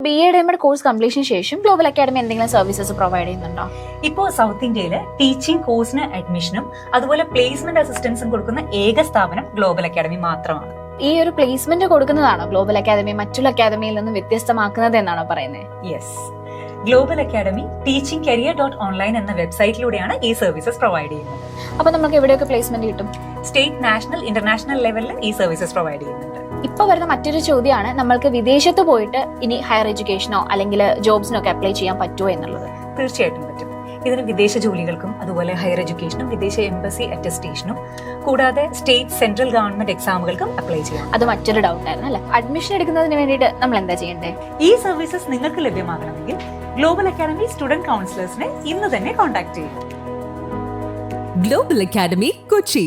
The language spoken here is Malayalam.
BA കോഴ്സ് കംപ്ലീഷന് ശേഷം ഗ്ലോബൽ അക്കാഡമി എന്തെങ്കിലും സർവീസസ് പ്രൊവൈഡ് ചെയ്യുന്നുണ്ടോ? ഇപ്പോൾ സൗത്ത് ഇന്ത്യയില് ടീച്ചിങ് കോഴ്സിന് അഡ്മിഷനും അതുപോലെ പ്ലേസ്മെന്റ് അസിസ്റ്റൻസും കൊടുക്കുന്ന ഏക സ്ഥാപനം ഗ്ലോബൽ അക്കാഡമി മാത്രമാണ്. ഈ ഒരു പ്ലേസ്മെന്റ് കൊടുക്കുന്നതാണോ ഗ്ലോബൽ അക്കാദമി മറ്റുള്ള അക്കാദമിയിൽ നിന്ന് വ്യത്യസ്തമാക്കുന്നത് എന്നാണോ പറയുന്നത്? യെസ്, ഗ്ലോബൽ അക്കാഡമി ടീച്ചിങ് കരിയർ.ഓൺലൈൻ എന്ന വെബ്സൈറ്റിലൂടെയാണ് ഈ സർവീസസ് പ്രൊവൈഡ് ചെയ്യുന്നത്. അപ്പൊ നമുക്ക് എവിടെയൊക്കെ പ്ലേസ്മെന്റ് കിട്ടും? സ്റ്റേറ്റ്, നാഷണൽ, ഇന്റർനാഷണൽ ലെവലിൽ ഈ സർവീസസ് പ്രൊവൈഡ് ചെയ്യുന്നുണ്ട്. ഇപ്പൊ വരുന്ന മറ്റൊരു ചോദ്യമാണ്, നമ്മൾക്ക് വിദേശത്ത് പോയിട്ട് ഇനി ഹയർ എഡ്യൂക്കേഷനോ അല്ലെങ്കിൽ ജോബ്സിനോ ഒക്കെ അപ്ലൈ ചെയ്യാൻ പറ്റുമോ എന്നുള്ളത്. തീർച്ചയായിട്ടും പറ്റും. ഇതിന് വിദേശ ജോലികൾക്കും അതുപോലെ ഹയർ എഡ്യൂക്കേഷനും വിദേശ എംബസി അറ്റസ്റ്റേഷനും കൂടാതെ സ്റ്റേറ്റ്, സെൻട്രൽ ഗവൺമെന്റ് എക്സാമുകൾക്കും അപ്ലൈ ചെയ്യാം. അത് മറ്റൊരു ഡൗട്ട് ആയിരുന്നു അല്ലെ. അഡ്മിഷൻ എടുക്കുന്നതിന് വേണ്ടിയിട്ട് നമ്മൾ എന്താ ചെയ്യേണ്ടത്? ഈ സർവീസസ് നിങ്ങൾക്ക് ലഭ്യമാകണമെങ്കിൽ ഗ്ലോബൽ അക്കാഡമി സ്റ്റുഡന്റ് കൗൺസിലേഴ്സിനെ ഇന്ന് തന്നെ കോൺടാക്ട് ചെയ്യും. Global academy Kochi.